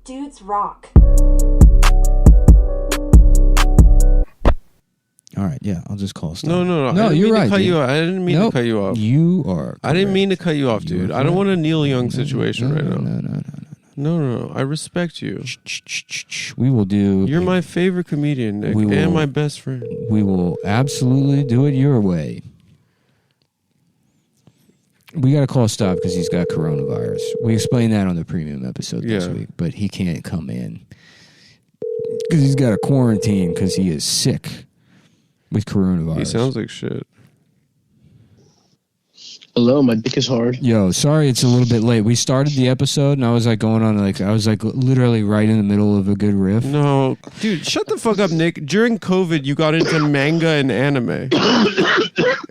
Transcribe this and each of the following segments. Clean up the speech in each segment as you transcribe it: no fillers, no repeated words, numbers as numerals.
Dudes rock. All right, yeah, I'll just call stop. No, No, you're right. I didn't mean to cut you off. You are. I didn't mean to cut you off, dude. I don't want a Neil Young situation right now. No. I respect you. We will do. You're my favorite comedian, Nick, and my best friend. We will absolutely do it your way. We got to call stop because he's got coronavirus. We explained that on the premium episode this week, but he can't come in because he's got a quarantine because he is sick with coronavirus. He sounds like shit. Hello, my dick is hard. Yo, sorry it's a little bit late. We started the episode and I was like going on I was like literally right in the middle of a good riff. No, dude, shut the fuck up, Nick. During COVID, you got into manga and anime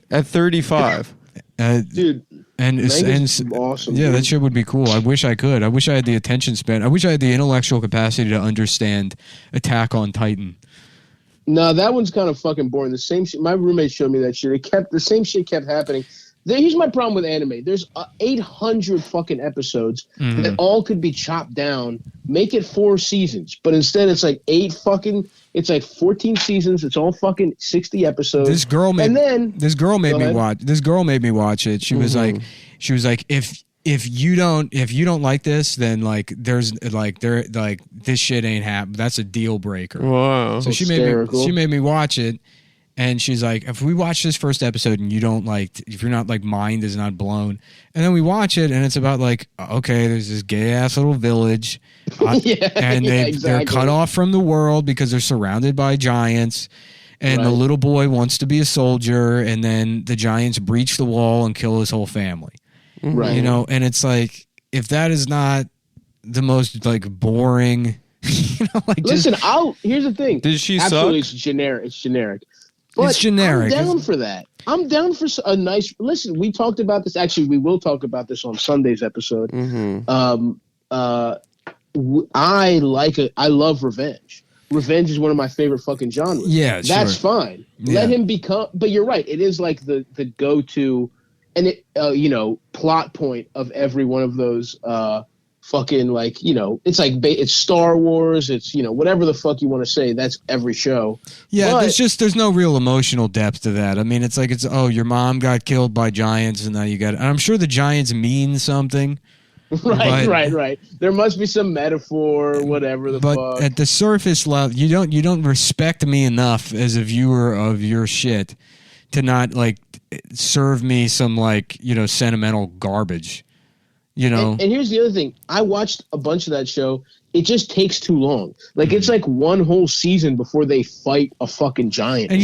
at 35. Dude, and awesome. Yeah, dude. that shit would be cool. I wish I could. I wish I had the attention span. I wish I had the intellectual capacity to understand Attack on Titan. No, that one's kind of fucking boring. The same shit. My roommate showed me that shit. The same shit kept happening. Here's my problem with anime. There's 800 fucking episodes that all could be chopped down. Make it 4 seasons, but instead it's like 14 seasons. It's all fucking 60 episodes. This girl made me watch it. She was like, if you don't like this, then like this shit ain't happening. That's a deal breaker. Wow. So she made me watch it. And she's like, if we watch this first episode and you don't like, if you're not like, mind is not blown, and then we watch it and it's about like, okay, there's this gay ass little village, they're cut off from the world because they're surrounded by giants, and the little boy wants to be a soldier, and then the giants breach the wall and kill his whole family. Right. You know, and it's like, if that is not the most like boring, listen, here's the thing. Did she Absolutely, suck? It's generic. But it's generic. I'm down for that. I'm down for a nice. Listen, we talked about this. Actually, we will talk about this on Sunday's episode. I love revenge. Revenge is one of my favorite fucking genres. Yeah, that's fine. Yeah. Let him become. But you're right. It is like the go-to, and it plot point of every one of those. Fucking like, it's like it's Star Wars, it's whatever the fuck you want to say, that's every show. Yeah, but there's no real emotional depth to that. I mean, it's like your mom got killed by giants and now you got, and I'm sure the giants mean something. Right. There must be some metaphor, whatever the fuck. But at the surface level, you don't respect me enough as a viewer of your shit to not like serve me some like, sentimental garbage. And here's the other thing. I watched a bunch of that show. It just takes too long. Like, it's like one whole season before they fight a fucking giant. And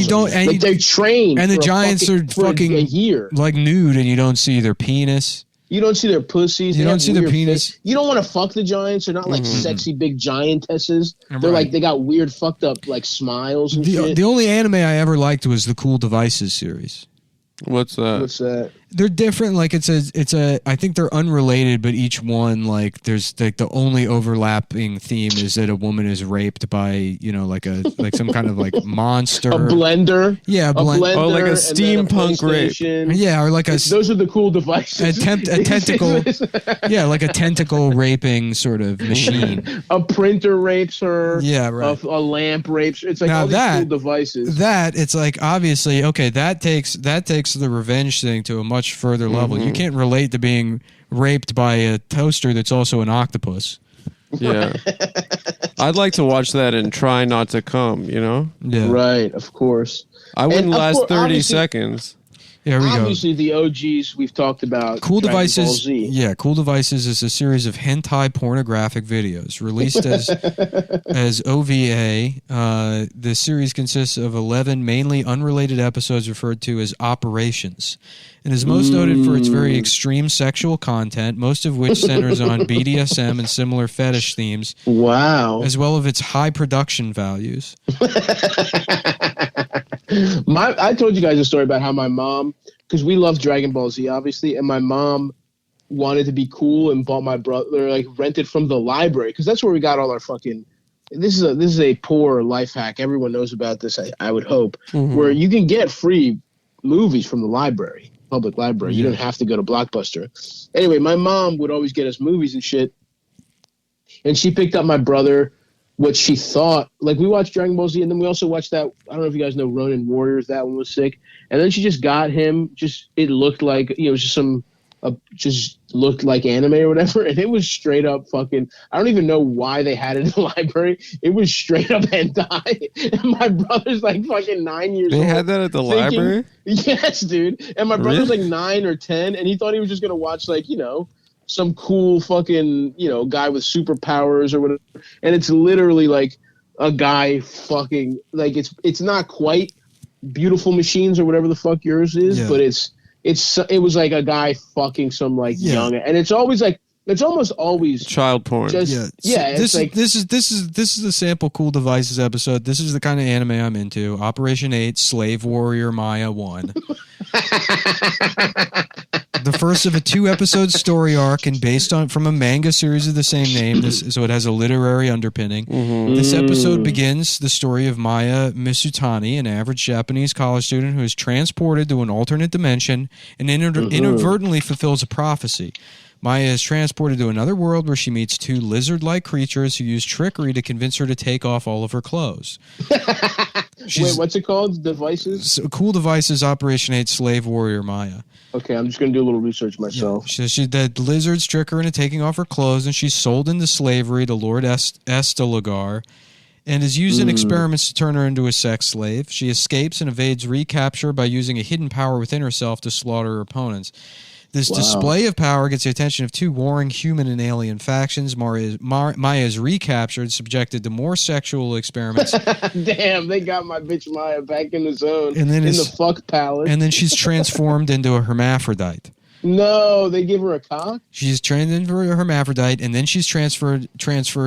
they're trained. And the giants are fucking a year. Like nude, and you don't see their penis. You don't see their pussies. You don't see their penis. Face. You don't want to fuck the giants. They're not like sexy big giantesses. They're like, they got weird fucked up like smiles and shit. The only anime I ever liked was the Cool Devices series. What's that? They're different. Like it's a. I think they're unrelated, but each one like there's like the only overlapping theme is that a woman is raped by like some kind of like monster. A blender. Yeah, a blender. Oh, like a steampunk rape. Yeah, or like those are the Cool Devices. A tentacle. Yeah, like a tentacle raping sort of machine. A printer rapes her. Yeah, right. A lamp rapes her. It's like now all these Cool Devices. That it's like obviously okay. That takes the revenge thing to a much further level. You can't relate to being raped by a toaster that's also an octopus. Yeah. I'd like to watch that and try not to come, Yeah. Right, of course. I wouldn't last 30 seconds. There we Obviously, the OGs we've talked about. Cool Dragon Devices. Ball Z. Yeah, Cool Devices is a series of hentai pornographic videos released as OVA. The series consists of 11 mainly unrelated episodes referred to as operations, and is most noted for its very extreme sexual content, most of which centers on BDSM and similar fetish themes. Wow. As well as its high production values. I told you guys a story about how my mom, because we love Dragon Ball Z, obviously, and my mom wanted to be cool and bought my brother, like, rented from the library, because that's where we got all our fucking. This is a poor life hack. Everyone knows about this, I would hope, where you can get free movies from the library, public library. You don't have to go to Blockbuster. Anyway, my mom would always get us movies and shit. and she picked up my brother what she thought. Like, we watched Dragon Ball Z, and then we also watched that. I don't know if you guys know Ronin Warriors. That one was sick. And then she just got him. Just it looked like it was just just looked like anime or whatever, and it was straight up fucking. I don't even know why they had it in the library. It was straight up hentai, and my brother's like fucking 9 years old. They had that at the library? Yes, dude. And my brother was like 9 or 10, and he thought he was just gonna watch like some cool fucking guy with superpowers or whatever. And it's literally like a guy fucking like it's not quite Beautiful Machines or whatever the fuck yours is, but it was like a guy fucking some like young, and it's almost always child porn. This is the Sample Cool Devices episode. This is the kind of anime I'm into. Operation 8, Slave Warrior Maya 1. The first of a 2-episode story arc, and based from a manga series of the same name, so it has a literary underpinning. Mm-hmm. This episode begins the story of Maya Misutani, an average Japanese college student who is transported to an alternate dimension and inadvertently fulfills a prophecy. Maya is transported to another world where she meets 2 lizard-like creatures who use trickery to convince her to take off all of her clothes. Wait, what's it called? Devices? Cool Devices, Operation 8, Slave Warrior Maya. Okay, I'm just going to do a little research myself. Yeah. The lizards trick her into taking off her clothes, and she's sold into slavery to Lord Estelagar, and is used in experiments to turn her into a sex slave. She escapes and evades recapture by using a hidden power within herself to slaughter her opponents. This display of power gets the attention of 2 warring human and alien factions. Maya is recaptured, subjected to more sexual experiments. Damn, they got my bitch Maya back in the zone, and then in the fuck palace. And then she's transformed into a hermaphrodite. No, they give her a cock? She's trained into a hermaphrodite, and then she's transferred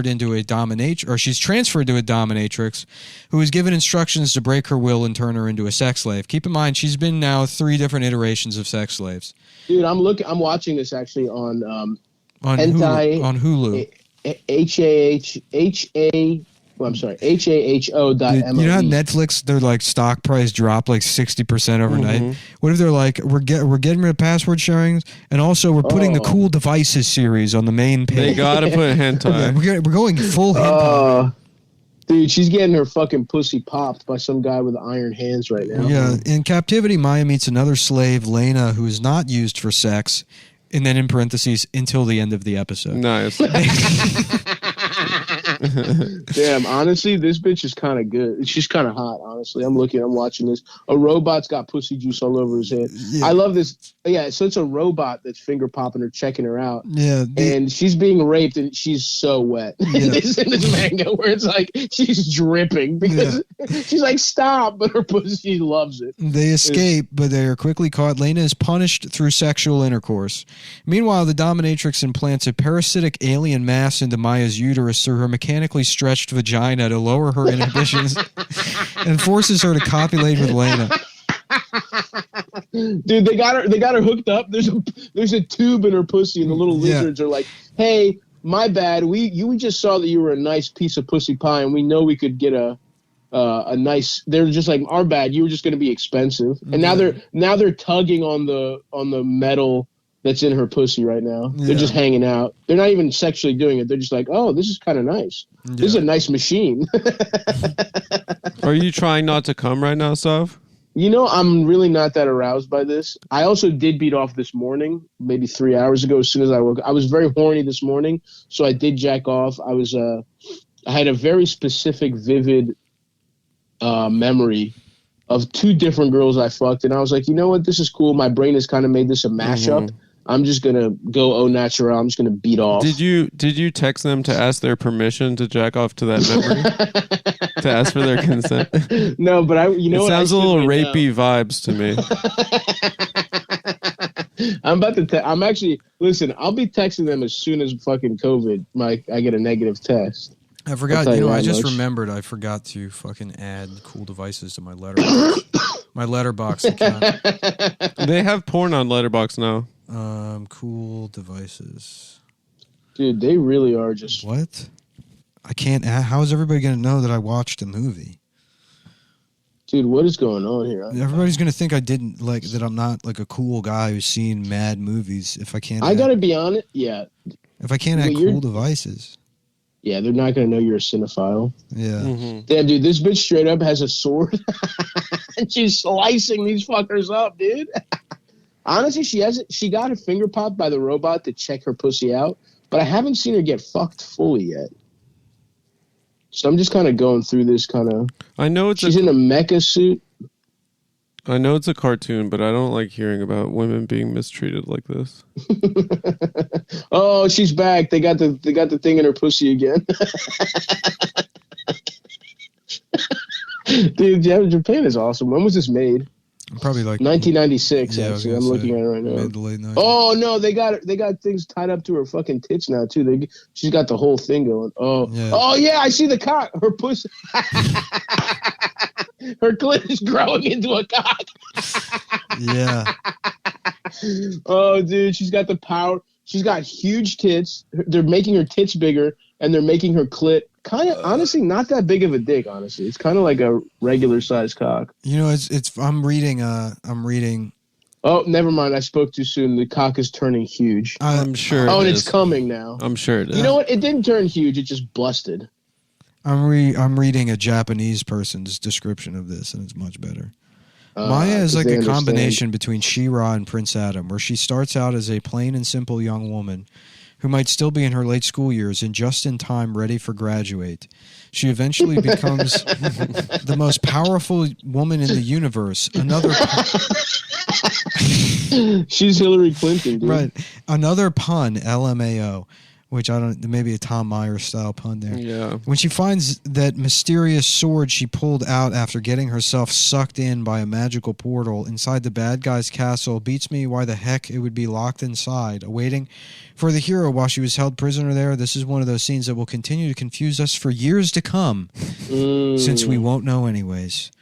into a dominatrix, or she's transferred to a dominatrix who is given instructions to break her will and turn her into a sex slave. Keep in mind, she's been now 3 different iterations of sex slaves. Dude, I'm watching this actually on Hentai, on Hulu. HAHO.MLB. You know how Netflix, their like stock price dropped like 60% overnight? Mm-hmm. What if they're like, we're getting rid of password sharing, and also we're putting the Cool Devices series on the main page. They gotta put hentai. We're going full hentai. Dude, she's getting her fucking pussy popped by some guy with iron hands right now. Yeah, in captivity, Maya meets another slave, Lena, who is not used for sex, and then in parentheses, until the end of the episode. Nice. Damn, honestly, this bitch is kind of good. She's kind of hot, honestly. I'm watching this. A robot's got pussy juice all over his head. Yeah. I love this. Yeah, so it's a robot that's finger popping her, checking her out. Yeah. And she's being raped, and she's so wet. Yeah. It's in this manga where it's like she's dripping because she's like, stop, but her pussy loves it. They escape, but they are quickly caught. Lena is punished through sexual intercourse. Meanwhile, the dominatrix implants a parasitic alien mass into Maya's uterus through her mechanically stretched vagina to lower her inhibitions and forces her to copulate with Lena. Dude, they got her hooked up. There's a tube in her pussy, and the little lizards are like, "Hey, my bad. We just saw that you were a nice piece of pussy pie, and we know we could get a nice." They're just like, "Our bad. You were just going to be expensive." And now they're tugging on the metal that's in her pussy right now. Yeah. They're just hanging out. They're not even sexually doing it. They're just like, oh, this is kind of nice. Yeah. This is a nice machine. Are you trying not to come right now, Sav? I'm really not that aroused by this. I also did beat off this morning, maybe 3 hours ago. As soon as I woke up, I was very horny this morning, so I did jack off. I had a very specific, vivid memory of 2 different girls I fucked, and I was like, you know what? This is cool. My brain has kind of made this a mashup. Mm-hmm. I'm just gonna go au naturel. I'm just gonna beat off. Did you text them to ask their permission to jack off to that memory? To ask for their consent? No, but it sounds a little rapey vibes to me. I'm about to. I'm actually listen. I'll be texting them as soon as fucking COVID. I get a negative test. I forgot. I just remembered. I forgot to fucking add Cool Devices to my Letterboxd. My Letterboxd account. They have porn on Letterboxd now. Cool Devices. Dude, they really are just... What? I can't... How is everybody going to know that I watched a movie? Dude, what is going on here? Everybody's going to think I didn't... that I'm not like a cool guy who's seen mad movies if I can't... I got to be honest. Yeah. If I can't add Cool Devices. Yeah, they're not gonna know you're a cinephile. Yeah. Mm-hmm. Damn, dude, this bitch straight up has a sword and she's slicing these fuckers up, dude. Honestly, she got her finger popped by the robot to check her pussy out, but I haven't seen her get fucked fully yet. So I'm just kind of going through this kind of. I know She's in a mecha suit. I know it's a cartoon, but I don't like hearing about women being mistreated like this. Oh, she's back. They got the thing in her pussy again. Dude, Japan is awesome. When was this made? Probably like 1996. Yeah, I was actually, I'm gonna looking say at it right now. mid to late 90s. Oh no, they got things tied up to her fucking tits now too. She's got the whole thing going. Oh yeah, I see the cock. Her pussy. Her clit is growing into a cock. Yeah. Oh, dude, she's got the power. She's got huge tits. They're making her tits bigger, and they're making her clit kind of, honestly, not that big of a dick. Honestly, it's kind of like a regular sized cock. You know, it's. I'm reading. Oh, never mind. I spoke too soon. The cock is turning huge. I'm sure. Oh, and it it's is. coming now. I'm sure it is. You know what? It didn't turn huge. It just busted. I'm reading a Japanese person's description of this, and it's much better. Maya is 'cause like they a understand. combination between She-Ra and Prince Adam, where she starts out as a plain and simple young woman who might still be in her late school years and just in time ready for graduate. She eventually becomes the most powerful woman in the universe. She's Hillary Clinton, dude. Right. Another pun, LMAO, which I don't, maybe a Tom Myers style pun there. Yeah. When she finds that mysterious sword she pulled out after getting herself sucked in by a magical portal inside the bad guy's castle, beats me why the heck it would be locked inside, awaiting for the hero while she was held prisoner there. This is one of those scenes that will continue to confuse us for years to come, since we won't know anyways.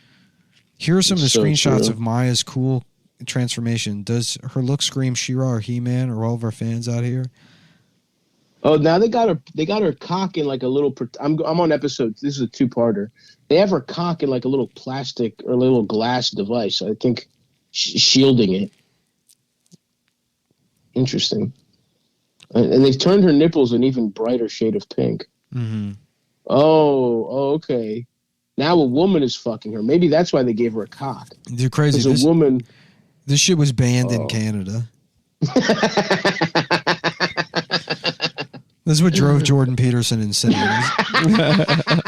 Here are some of the So screenshots true. of Maya's cool transformation. Does her look scream She-Ra or He-Man or all of our fans out here? Oh, now they got her cock in like a little. I'm on episode. This is a 2-parter. They have her cock in like a little plastic or a little glass device. I think shielding it. Interesting. And they've turned her nipples an even brighter shade of pink. Mm-hmm. Oh, okay. Now a woman is fucking her. Maybe that's why they gave her a cock. They're crazy. Because a woman. This shit was banned in Canada. This is what drove Jordan Peterson insane.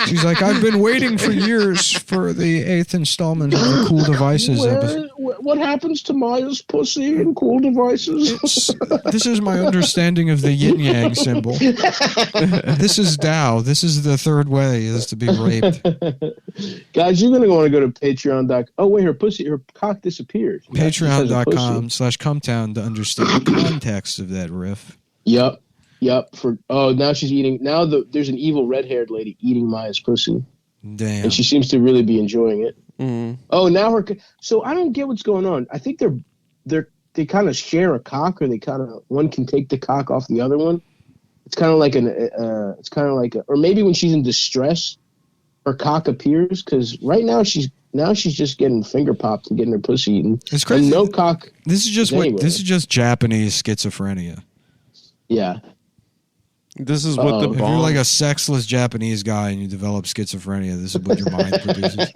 She's like, I've been waiting for years for the 8th installment of the Cool Devices episode. What happens to Maya's pussy in Cool Devices? This is my understanding of the yin yang symbol. This is Tao. This is the third way, is to be raped. Guys, you're gonna want to go to Patreon. Oh wait, her cock disappeared. Patreon.com/Cumtown to understand the context of that riff. Yep. Now she's eating. Now there's an evil red-haired lady eating Maya's pussy, Damn. and she seems to really be enjoying it. Mm. Oh, now so I don't get what's going on. I think they kind of share a cock, or one can take the cock off the other one. It's kind of like or maybe when she's in distress, her cock appears, because right now she's just getting finger popped and getting her pussy eaten. It's crazy. And no cock. This is just anywhere. this is just Japanese schizophrenia. Yeah. This is what the If bomb. you're like a sexless Japanese guy and you develop schizophrenia, this is what your mind produces.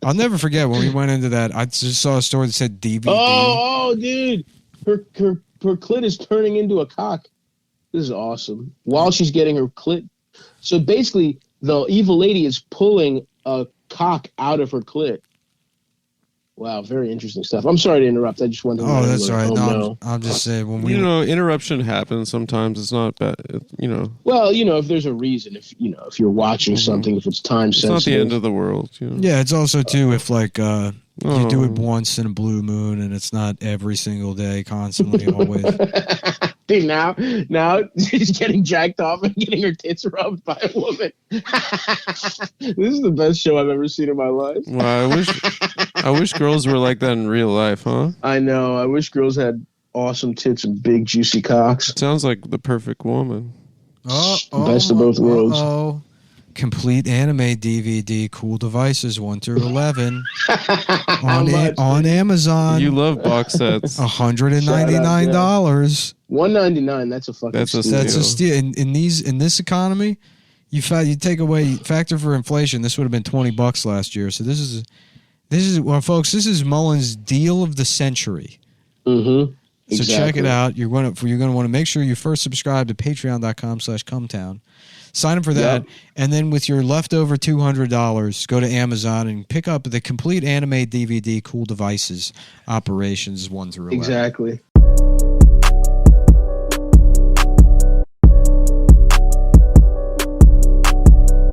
I'll never forget when we went into that. I just saw a story that said DVD. Oh, dude, her clit is turning into a cock. This is awesome. While she's getting her clit, so basically the evil lady is pulling a cock out of her clit. Wow, very interesting stuff. I'm sorry to interrupt. I just wanted to. Oh, that's all right. No. I'm just saying when we. Interruption happens sometimes. It's not bad. Well, if there's a reason, if you're watching something, if it's time It's sensitive. not the end of the world. Yeah, it's also too if like you do it once in a blue moon and it's not every single day, constantly, always. Dude, now she's getting jacked off and getting her tits rubbed by a woman. This is the best show I've ever seen in my life. Well, I wish girls were like that in real life, huh? I know. I wish girls had awesome tits and big juicy cocks. It sounds like the perfect woman. Oh, Best of both worlds. Oh, complete anime DVD, Cool Devices 1 through 11 much, on Amazon. You love box sets. $199. $199. That's a fucking. That's a steal. That's a steal. In this economy, you take away factor for inflation. This would have been $20 last year. So this is well, folks. This is Mullen's deal of the century. Mm-hmm. So check it out. You're going to want to make sure you first subscribe to patreon.com/cumtown. Sign up for that. Yep. And then with your leftover $200, go to Amazon and pick up the complete anime DVD, Cool Devices, Operations 1 through 11. Exactly.